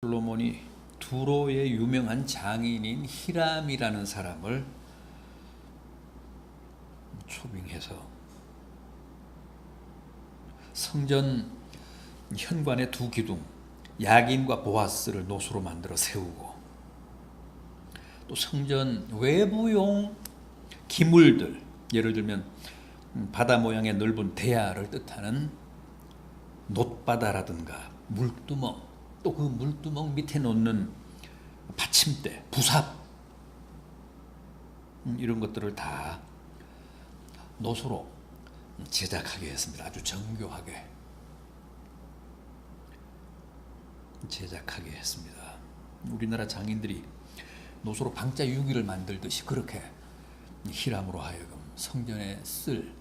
솔로몬이 두로의 유명한 장인인 히람이라는 사람을 초빙해서 성전 현관의 두 기둥 야긴과 보아스를 노수로 만들어 세우고, 또 성전 외부용 기물들, 예를 들면 바다 모양의 넓은 대야를 뜻하는 놋바다라든가 물두멍, 또 그 물두멍 밑에 놓는 받침대, 부삽, 이런 것들을 다 노수로 제작하게 했습니다. 아주 정교하게 제작하게 했습니다. 우리나라 장인들이 노수로 방자 유기를 만들듯이 그렇게 히람으로 하여금 성전에 쓸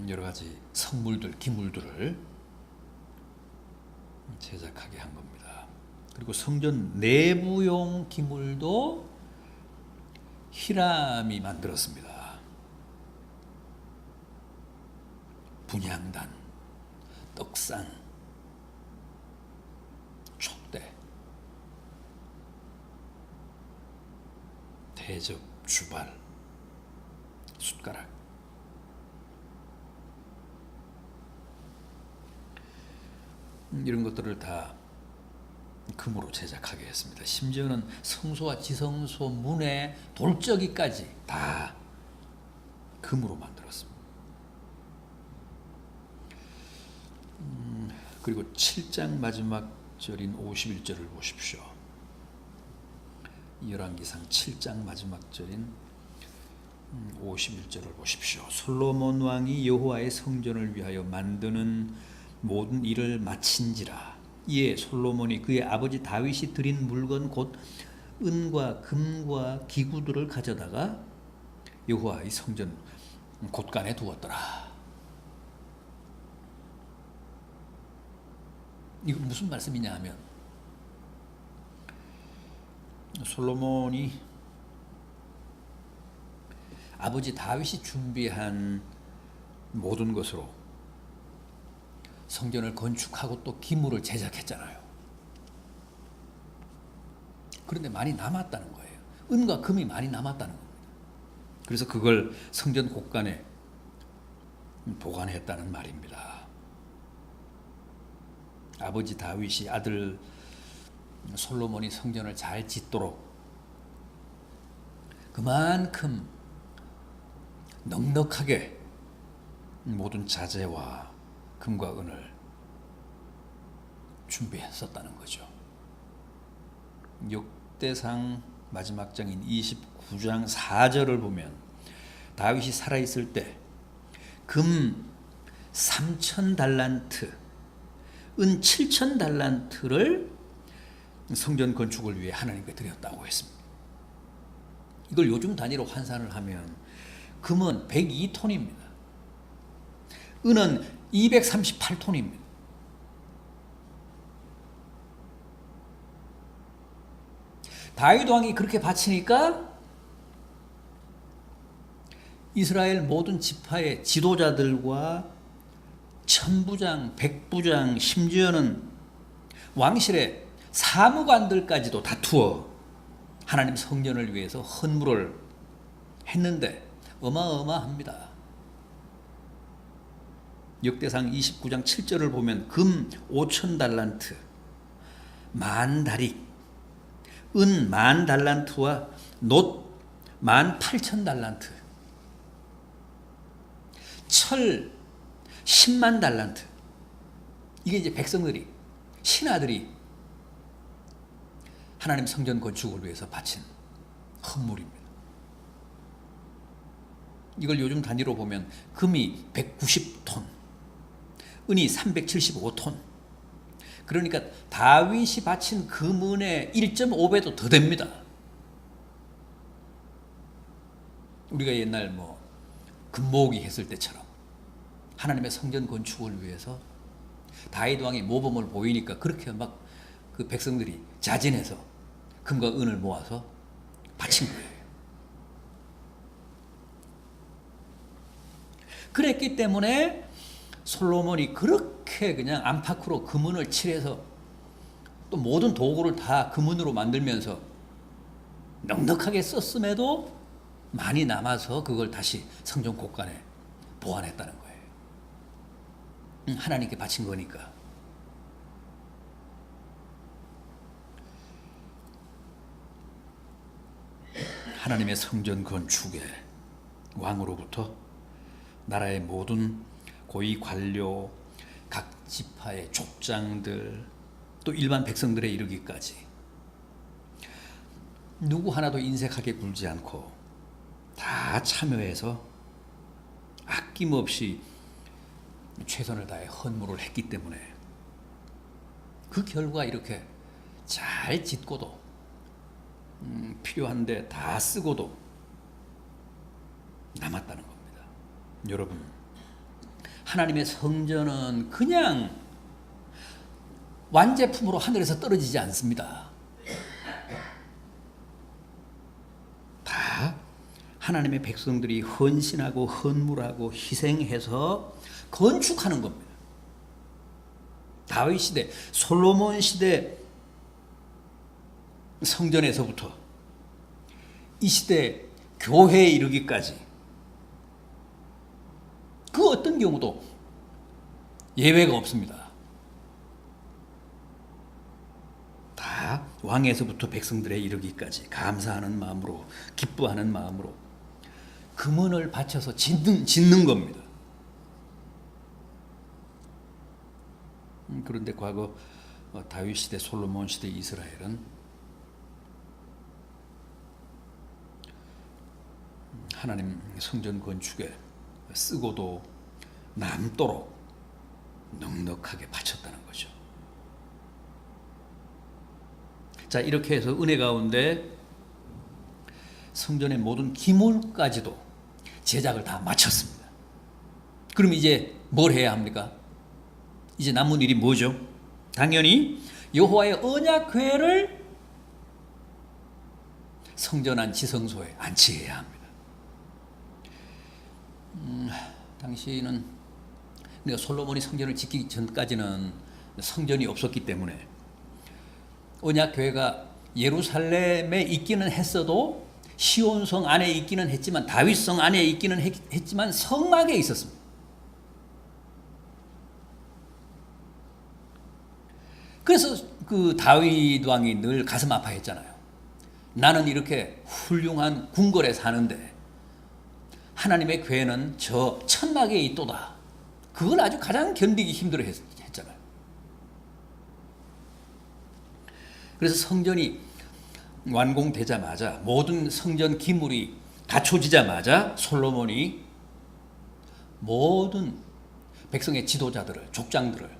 여러 가지 성물들, 기물들을 제작하게 한 겁니다. 그리고 성전 내부용 기물도 히람이 만들었습니다. 분향단, 떡상, 촛대, 대접, 주발, 숟가락, 이런 것들을 다 금으로 제작하게 했습니다. 심지어는 성소와 지성소 문의 돌적이까지 다 금으로 만들었습니다. 그리고 7장 마지막 절인 51절을 보십시오. 열왕기상 7장 마지막 절인 51절을 보십시오. 솔로몬 왕이 여호와의 성전을 위하여 만드는 모든 일을 마친지라. 이에 솔로몬이 그의 아버지 다윗이 드린 물건 곧 은과 금과 기구들을 가져다가 여호와의 성전 곳간에 두었더라. 이거 무슨 말씀이냐 하면, 솔로몬이 아버지 다윗이 준비한 모든 것으로 성전을 건축하고 또 기물을 제작했잖아요. 그런데 많이 남았다는 거예요. 은과 금이 많이 남았다는 겁니다. 그래서 그걸 성전 곳간에 보관했다는 말입니다. 아버지 다윗이 아들 솔로몬이 성전을 잘 짓도록 그만큼 넉넉하게 모든 자재와 금과 은을 준비했었다는 거죠. 역대상 마지막 장인 29장 4절을 보면 다윗이 살아있을 때 금 3,000달란트, 은 7,000달란트를 성전 건축을 위해 하나님께 드렸다고 했습니다. 이걸 요즘 단위로 환산을 하면 금은 102톤입니다. 은은 238톤입니다. 다윗 왕이 그렇게 바치니까 이스라엘 모든 지파의 지도자들과 천부장, 백부장, 심지어는 왕실의 사무관들까지도 다투어 하나님 성전을 위해서 헌물을 했는데 어마어마합니다. 역대상 29장 7절을 보면 금 5,000달란트, 만 다릭, 은 10,000달란트와 놋 18,000달란트, 철 100,000달란트. 이게 이제 백성들이, 신하들이 하나님 성전 건축을 위해서 바친 헌물입니다. 이걸 요즘 단위로 보면 금이 190톤, 은이 375톤. 그러니까 다윗이 바친 금은의 1.5배도 더 됩니다. 우리가 옛날 금모으기 했을 때처럼 하나님의 성전 건축을 위해서 다윗 왕이 모범을 보이니까 그렇게 막 그 백성들이 자진해서 금과 은을 모아서 바친 거예요. 그랬기 때문에 솔로몬이 그렇게 그냥 안팎으로 금은을 칠해서 또 모든 도구를 다 금은으로 만들면서 넉넉하게 썼음에도 많이 남아서 그걸 다시 성전 곳간에 보관했다는 거예요. 하나님께 바친 거니까. 하나님의 성전 건축에 왕으로부터 나라의 모든 고위 관료, 각 지파의 족장들, 또 일반 백성들에 이르기까지 누구 하나도 인색하게 굴지 않고 다 참여해서 아낌없이 최선을 다해 헌물을 했기 때문에 그 결과 이렇게 잘 짓고도 필요한데 다 쓰고도 남았다는 겁니다. 여러분, 하나님의 성전은 그냥 완제품으로 하늘에서 떨어지지 않습니다. 다 하나님의 백성들이 헌신하고 헌물하고 희생해서 건축하는 겁니다. 다윗 시대, 솔로몬 시대 성전에서부터 이 시대 교회에 이르기까지 그 어떤 경우도 예외가 없습니다. 다 왕에서부터 백성들에 이르기까지 감사하는 마음으로, 기뻐하는 마음으로 금은을 바쳐서 짓는 겁니다. 그런데 과거 다윗 시대, 솔로몬 시대 이스라엘은 하나님 성전 건축에 쓰고도 남도록 넉넉하게 바쳤다는 거죠. 자, 이렇게 해서 은혜 가운데 성전의 모든 기물까지도 제작을 다 마쳤습니다. 그럼 이제 뭘 해야 합니까? 이제 남은 일이 뭐죠? 당연히 여호와의 언약궤를 성전 안 지성소에 안치해야 합니다. 당시는 솔로몬이 성전을 짓기 전까지는 성전이 없었기 때문에 언약궤가 예루살렘에 있기는 했어도 시온성 안에 있기는 했지만 다윗성 안에 있기는 했지만 성막에 있었습니다. 그래서 그 다윗 왕이 늘 가슴 아파했잖아요. 나는 이렇게 훌륭한 궁궐에 사는데 하나님의 궤는 저 천막에 있도다. 그걸 아주 가장 견디기 힘들어 했잖아요. 그래서 성전이 완공되자마자, 모든 성전 기물이 갖춰지자마자 솔로몬이 모든 백성의 지도자들을, 족장들을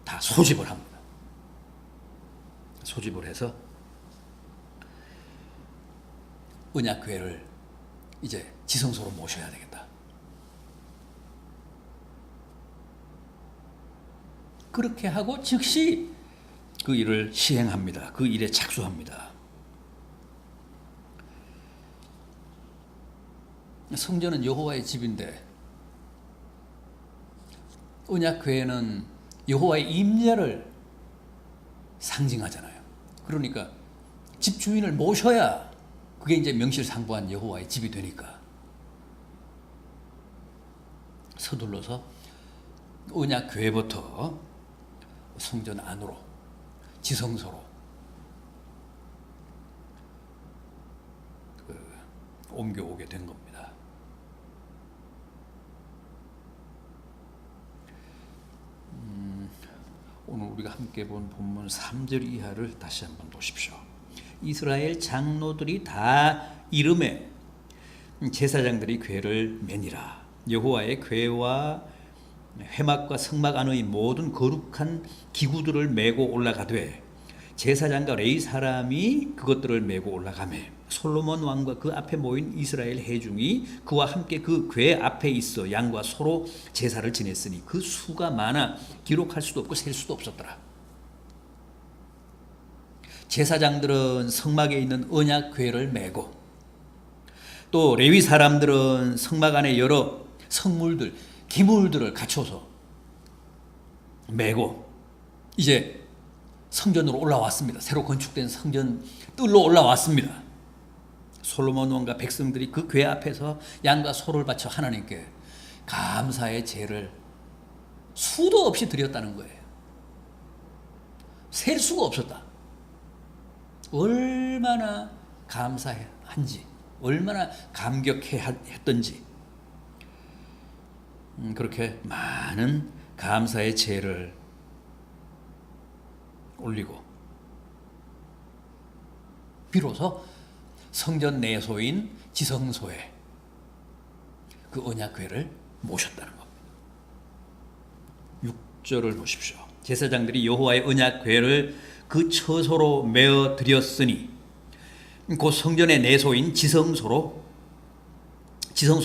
다 소집을 합니다. 소집을 해서 언약궤를 이제 지성소로 모셔야 되겠다. 그렇게 하고 즉시 그 일을 시행합니다. 그 일에 착수합니다. 성전은 여호와의 집인데 언약궤는 여호와의 임재를 상징하잖아요. 그러니까 집 주인을 모셔야 그게 이제 명실상부한 여호와의 집이 되니까 서둘러서 언약궤부터 성전 안으로, 지성소로 옮겨오게 된 겁니다. 오늘 우리가 함께 본 본문 3절 이하를 다시 한번 보십시오. 이스라엘 장로들이 다 이름에 제사장들이 궤를 매니라. 여호와의 궤와 회막과 성막 안의 모든 거룩한 기구들을 메고 올라가되 제사장과 레위 사람이 그것들을 메고 올라가매 솔로몬 왕과 그 앞에 모인 이스라엘 회중이 그와 함께 그 궤 앞에 있어 양과 소로 제사를 지냈으니 그 수가 많아 기록할 수도 없고 셀 수도 없었더라. 제사장들은 성막에 있는 언약궤를 메고 또 레위 사람들은 성막 안에 여러 성물들, 기물들을 갖춰서 메고 이제 성전으로 올라왔습니다. 새로 건축된 성전 뜰로 올라왔습니다. 솔로몬 왕과 백성들이 그 궤 앞에서 양과 소를 바쳐 하나님께 감사의 제를 수도 없이 드렸다는 거예요. 셀 수가 없었다. 얼마나 감사한지, 얼마나 감격했던지, 그렇게 많은 감사의 제를 올리고 비로소 성전 내소인 지성소에 그 언약궤를 모셨다는 겁니다. 6절을 보십시오. 제사장들이 여호와의 언약궤를 그 처소로 메어 드렸으니 곧 성전의 내소인 지성소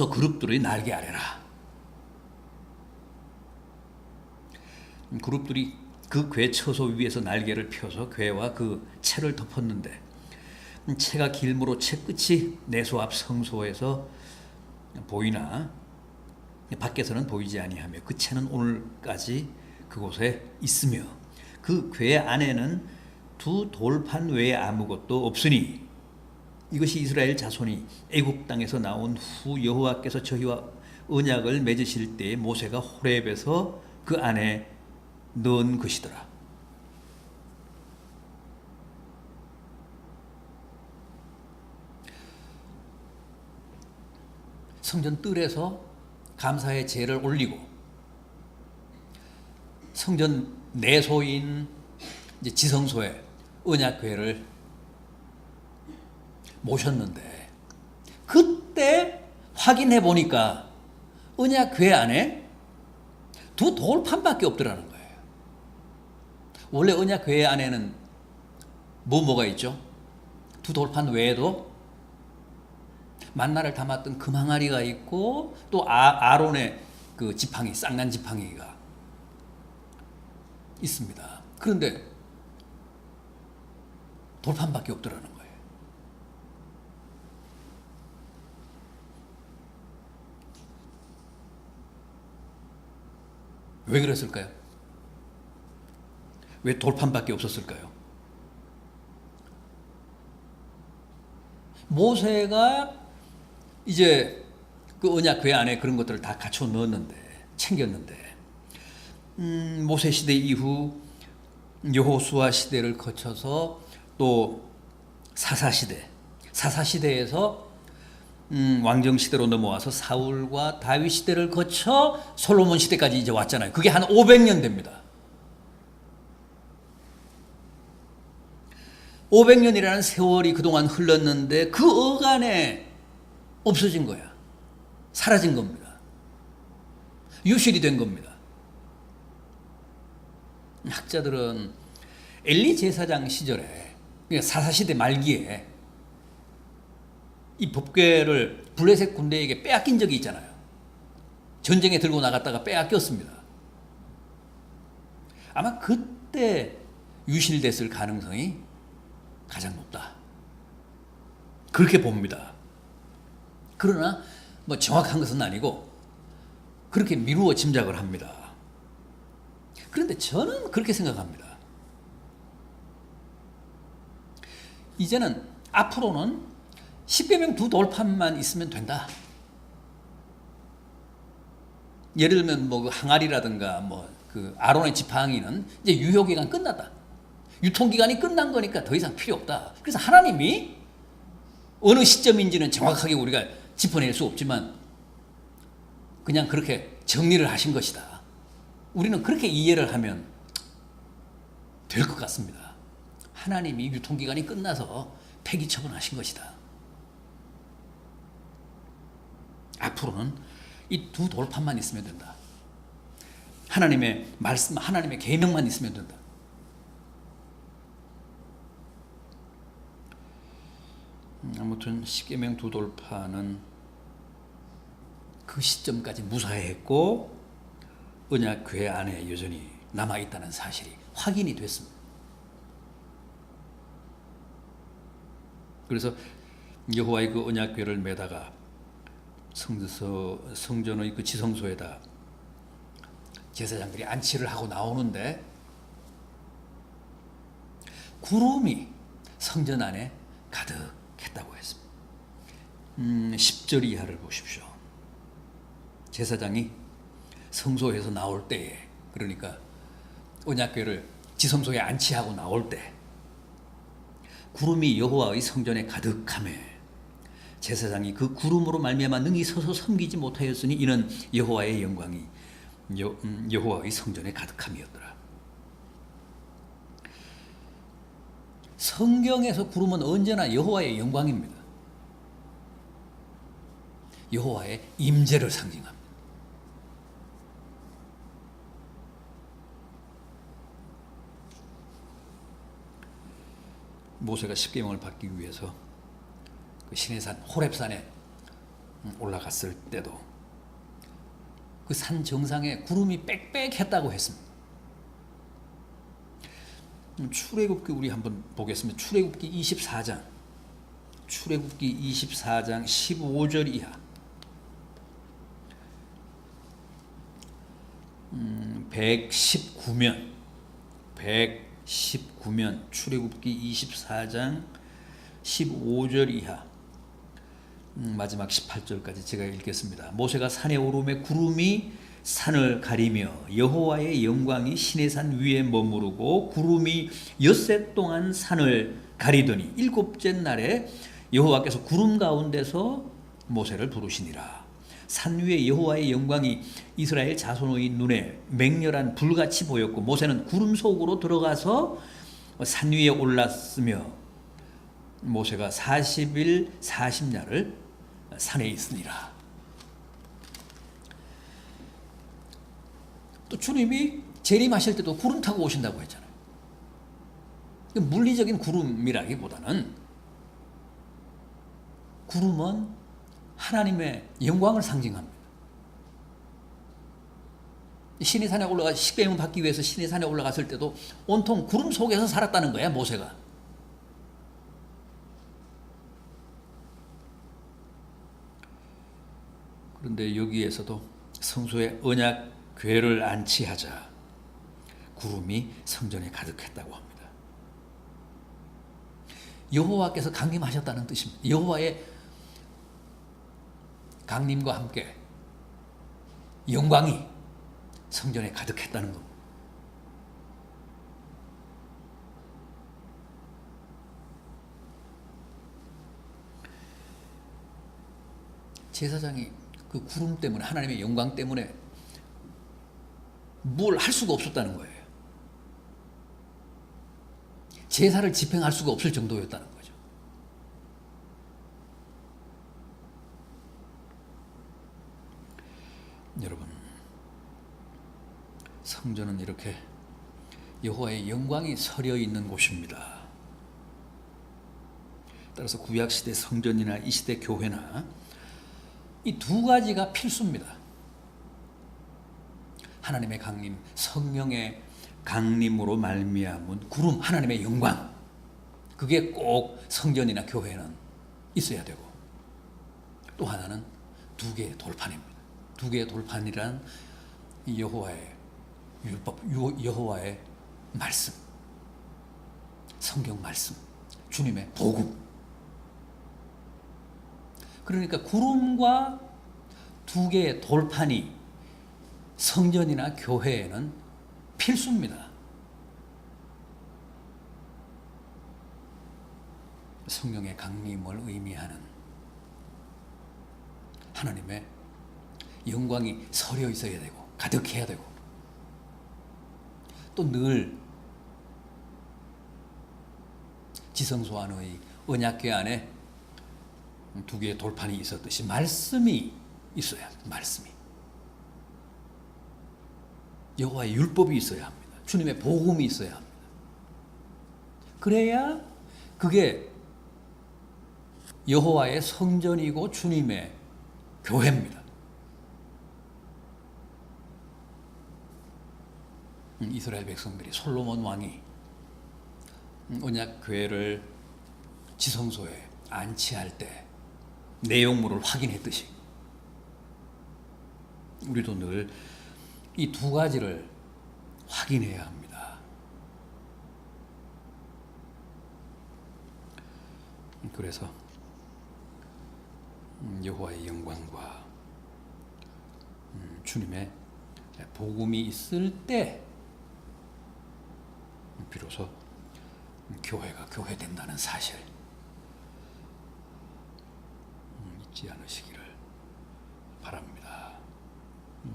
그룹들의 날개 아래라. 그룹들이 그 궤 처소 위에서 날개를 펴서 궤와 그 채를 덮었는데 채가 길므로 채 끝이 내소 앞 성소에서 보이나 밖에서는 보이지 아니하며 그 채는 오늘까지 그곳에 있으며 그 궤 안에는 두 돌판 외에 아무것도 없으니 이것이 이스라엘 자손이 애굽 땅에서 나온 후 여호와께서 저희와 언약을 맺으실 때에 모세가 호렙에서 그 안에 넣은 것이더라. 성전 뜰에서 감사의 제를 올리고 성전 내소인 이제 지성소에 언약궤를 모셨는데 그때 확인해 보니까 언약궤 안에 두 돌판밖에 없더라는 거예요. 원래 언약궤 안에는 뭐가 있죠? 두 돌판 외에도 만나를 담았던 금항아리가 있고 또 아론의 그 지팡이, 쌍난 지팡이가 있습니다. 그런데 돌판밖에 없더라는 거예요. 왜 그랬을까요? 왜 돌판밖에 없었을까요? 모세가 이제 그 언약궤 안에 그런 것들을 다 갖춰 넣었는데, 챙겼는데, 모세 시대 이후 여호수아 시대를 거쳐서 또 사사시대에서 왕정 시대로 넘어와서 사울과 다윗 시대를 거쳐 솔로몬 시대까지 이제 왔잖아요. 그게 한 500년 됩니다. 500년이라는 세월이 그동안 흘렀는데 그 어간에 없어진 거야. 사라진 겁니다. 유실이 된 겁니다. 학자들은 엘리 제사장 시절에, 그러니까 사사시대 말기에 이 법궤를 블레셋 군대에게 빼앗긴 적이 있잖아요. 전쟁에 들고 나갔다가 빼앗겼습니다. 아마 그때 유실됐을 가능성이 가장 높다. 그렇게 봅니다. 그러나 뭐 정확한 것은 아니고 그렇게 미루어 짐작을 합니다. 그런데 저는 그렇게 생각합니다. 이제는 앞으로는 십계명 두 돌판만 있으면 된다. 예를 들면 뭐 그 항아리라든가 뭐 그 아론의 지팡이는 이제 유효 기간 끝났다. 유통 기간이 끝난 거니까 더 이상 필요 없다. 그래서 하나님이 어느 시점인지는 정확하게 우리가 짚어낼 수 없지만 그냥 그렇게 정리를 하신 것이다. 우리는 그렇게 이해를 하면 될 것 같습니다. 하나님이 유통 기간이 끝나서 폐기 처분하신 것이다. 앞으로는 이 두 돌판만 있으면 된다. 하나님의 말씀, 하나님의 계명만 있으면 된다. 아무튼 십계명 두 돌판은 그 시점까지 무사했고 언약궤 안에 여전히 남아있다는 사실이 확인이 됐습니다. 그래서 여호와의 그 언약궤를 매다가 성전의 그 지성소에다 제사장들이 안치를 하고 나오는데 구름이 성전 안에 가득했다고 했습니다. 10절 이하를 보십시오. 제사장이 성소에서 나올 때에, 그러니까 언약궤를 지성소에 안치하고 나올 때 구름이 여호와의 성전에 가득하매 제사장이 그 구름으로 말미암아 능히 서서 섬기지 못하였으니 이는 여호와의 영광이 여호와의 성전에 가득함이었더라. 성경에서 구름은 언제나 여호와의 영광입니다. 여호와의 임재를 상징합니다. 모세가 십계명을 받기 위해서 그 시내산 호렙산에 올라갔을 때도 그 산 정상에 구름이 빽빽했다고 했습니다. 출애굽기 우리 한번 보겠습니다. 출애굽기 24장 15절 이하. 119면 출애굽기 24장 15절 이하 마지막 18절까지 제가 읽겠습니다. 모세가 산에 오르매 구름이 산을 가리며 여호와의 영광이 시내산 위에 머무르고 구름이 엿새 동안 산을 가리더니 일곱째 날에 여호와께서 구름 가운데서 모세를 부르시니라. 산 위에 여호와의 영광이 이스라엘 자손의 눈에 맹렬한 불같이 보였고 모세는 구름 속으로 들어가서 산 위에 올랐으며 모세가 40일 40야를 산에 있으니라. 또 주님이 재림하실 때도 구름 타고 오신다고 했잖아요. 물리적인 구름이라기보다는 구름은 하나님의 영광을 상징합니다. 시내산에 올라가 십계명 받기 위해서 시내산에 올라갔을 때도 온통 구름 속에서 살았다는 거야, 모세가. 그런데 여기에서도 성소에 언약궤를 안치하자 구름이 성전에 가득했다고 합니다. 여호와께서 강림하셨다는 뜻입니다. 여호와의 강림과 함께 영광이 성전에 가득했다는 겁니다. 제사장이 그 구름 때문에 하나님의 영광 때문에 뭘 할 수가 없었다는 거예요. 제사를 집행할 수가 없을 정도였다는 거죠. 여러분, 성전은 이렇게 여호와의 영광이 서려 있는 곳입니다. 따라서 구약시대 성전이나 이 시대 교회나 이 두 가지가 필수입니다. 하나님의 강림, 성령의 강림으로 말미암은 구름, 하나님의 영광, 그게 꼭 성전이나 교회는 있어야 되고, 또 하나는 두 개의 돌판입니다. 두 개의 돌판이란 여호와의 율법, 여호와의 말씀, 성경 말씀, 주님의 복음. 그러니까 구름과 두 개의 돌판이 성전이나 교회에는 필수입니다. 성령의 강림을 의미하는 하나님의 영광이 서려 있어야 되고 가득해야 되고, 또 늘 지성소 안의 언약궤 안에 두 개의 돌판이 있었듯이 말씀이 있어야 합니다. 말씀이. 여호와의 율법이 있어야 합니다. 주님의 복음이 있어야 합니다. 그래야 그게 여호와의 성전이고 주님의 교회입니다. 이스라엘 백성들이 솔로몬 왕이 언약궤를 지성소에 안치할 때 내용물을 확인했듯이 우리도 늘 이 두 가지를 확인해야 합니다. 그래서 여호와의 영광과 주님의 복음이 있을 때 비로소 교회가 교회된다는 사실 잊지 않으시기를 바랍니다.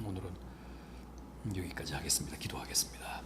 오늘은 여기까지 하겠습니다. 기도하겠습니다.